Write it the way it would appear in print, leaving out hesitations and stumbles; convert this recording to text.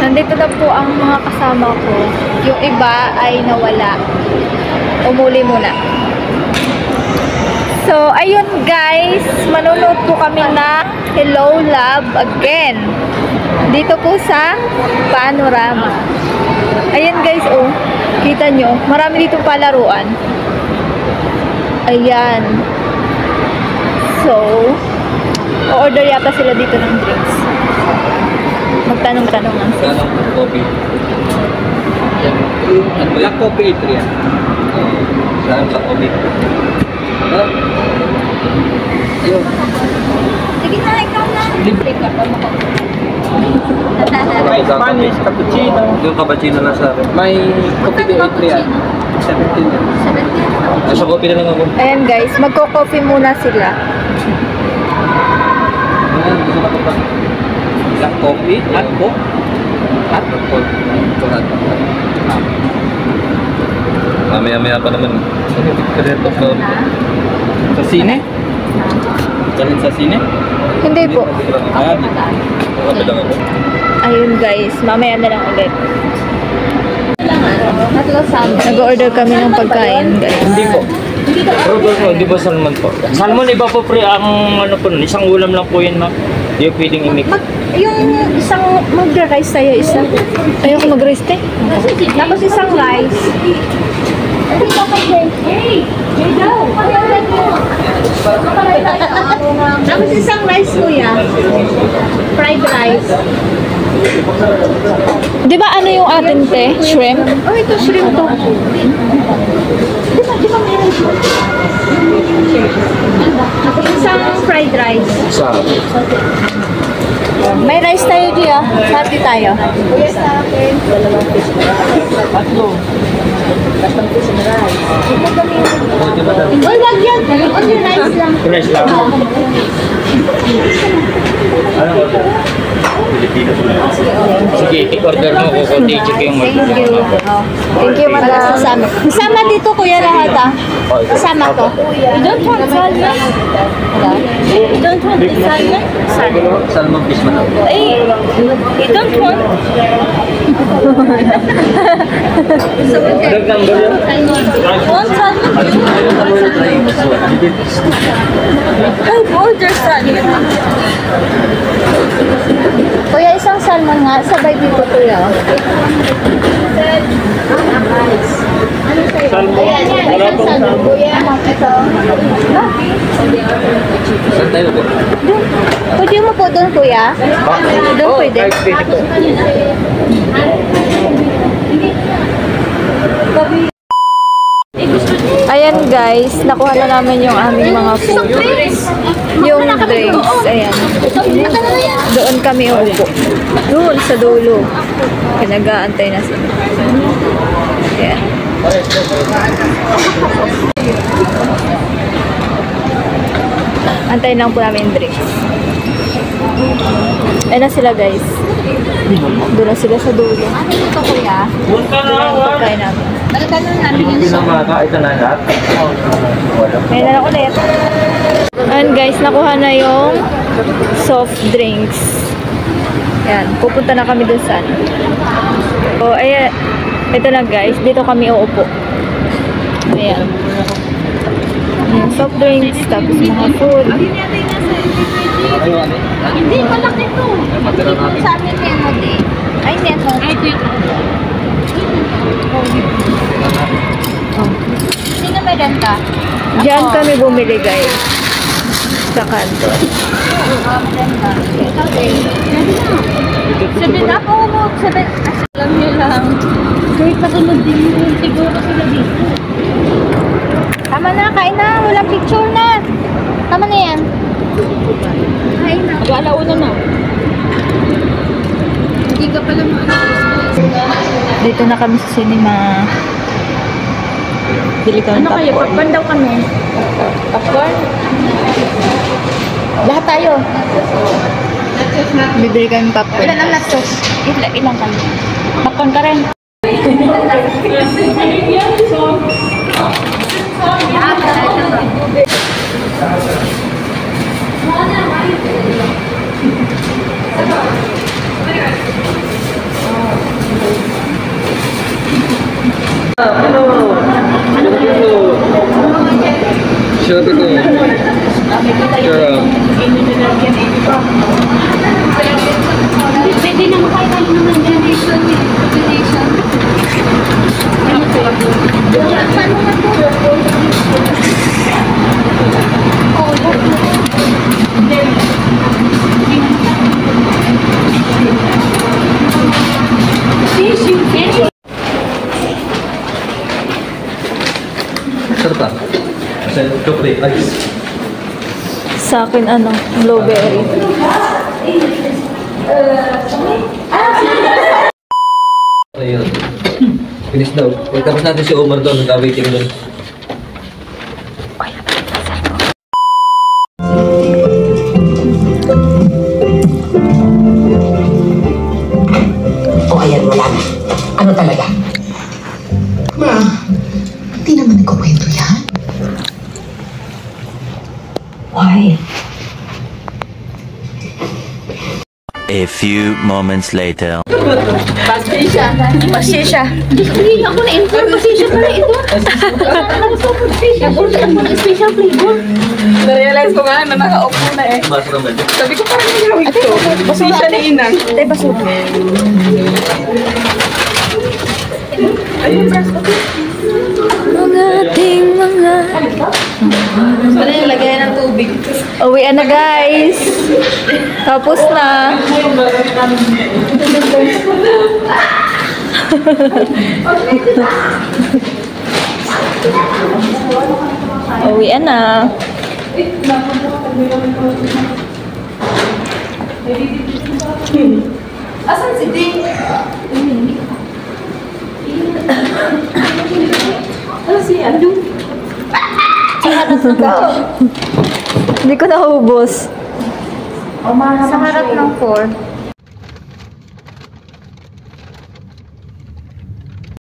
Nandito na po ang mga kasama ko. Yung iba ay nawala. Umuli muna. So, ayun guys. Manonood po kami na Hello Love Again. Dito po sa Panorama. Ayan guys, oh. Kita nyo. Marami dito palaruan. Ayan. So, o-order yata sila dito ng drinks. Magtanong-tanong lang sila. Tanong coffee. Black coffee ito yan. Sarap sa coffee. Ayun. Sige na, ikaw na. Libre ka pa May Spanish, cappuccino. Yung cappuccino na sa akin. May coffee ito yan. 17 yan. 17? Nasa coffee na lang ako. Ayan guys, magko-coffee muna sila. Ayan, gusto na ko pa. Black coffee, hot coffee. Hot coffee. Mamaya-maya pa naman. Sa sine? Galing sa sine? Hindi po. Ah, dito. Kape lang ako. Ayun guys, mamaya na lang ulit. Nag-order kami ng pagkain guys. Hindi po. Pero po, di ba salmon po? Salmon iba po pre, ang ano po, isang ulam lang po yun, ma'am. Hindi pwedeng i-mix. Yung isang mag-rice tayo, isa. Ayoko mag-rice te. Tapos isang rice. Tapos isang rice kuya. Fried rice. Di ba ano yung atin te? Shrimp? Oh, ito shrimp to. Di ba meron shrimp? Tapos isang fried rice. Sa? May rice tayo diya. Party tayo. Kuya sa akin. Tatlo. Tatang piso na rice. Uy, wag yan. Only rice lang. Rice lang. Ano ba ito? Pilipino po na. Sige, i-order mo ko kung di-check yung Thank you. Thank you, madam. Kasama dito, kuya, lahat ah. Kasama ko. You don't want salmon? You don't want the salmon? Salmon fish man ako. Eh, you don't want? Want salmon? I've ordered salmon. Kuya, isang salmon nga. Sabay dito, kuya. Salmon. Ayan, isang salmon. Kuya, ito. Saan tayo po? Doon. Pwede mo po doon, kuya? Doon pwede. Ayan guys, nakuha na namin yung aming mga food. Yung drinks, ayan. Doon kami upo. Doon sa dulo. Pinag-aantay na sila. Ayan. Antayin lang po namin yung drinks. Ayan na sila guys. Doon na sila sa dulo. Ano ito kuya? Pagkain namin. Pagkain namin yung Ito na lahat? Ngayon na lang ulit. And guys, nakuha na yung soft drinks. Ayan, pupunta na kami dun sa ano. So, ayan. Ito na guys, dito kami uupo. Ayan. Ayan, soft drinks, tapos mga food. Hindi, malaki to. Sa amin yan mo din. Ay, hindi. Ay, ito yung Sino may renta? Diyan kami bumili guys. Sa kanto. sabi na ako mo. Alam nyo lang. Kahit nasunod din yun, siguro sila dito. Tama na, kain na. Walang picture na. Tama na yan. Kain na. Mag-alauna na. Hindi ka pala Dito na kami sa cinema. Bili kami Ano kayo? popcorn. Popcorn daw kami. Popcorn? Lahat tayo. Bibili kami popcorn. Ilan ang nachos? Ilang kami? Popcorn ka rin. Sure ito. Sure. Pwede na makakain naman donation. Donation. Paano nga po? Sarap ah. Kasi chocolate ice. Sa akin, ano, blueberry. Ayun. Finish daw. Tapos natin si Omar doon. Nag-waiting doon. O ayan, wala na. Ano talaga? Ma, hindi naman nagkukwento yan. Why? A few moments later. Pasisya. Hindi ako na-inform. Pasisya pala ito. Special flavor. Na-realize ko nga na naka-off na eh. Masarap ba? Sabi ko parang nagawin to. Kasi siya ni Inang. Tay, basura. Mga ating mga... Ano yung lagayan ng tubig? Uwian na, guys. Tapos na. Uwian na. Asan si Ding? Ano si Ando? Hindi ko naubos. Sa harap ng 4.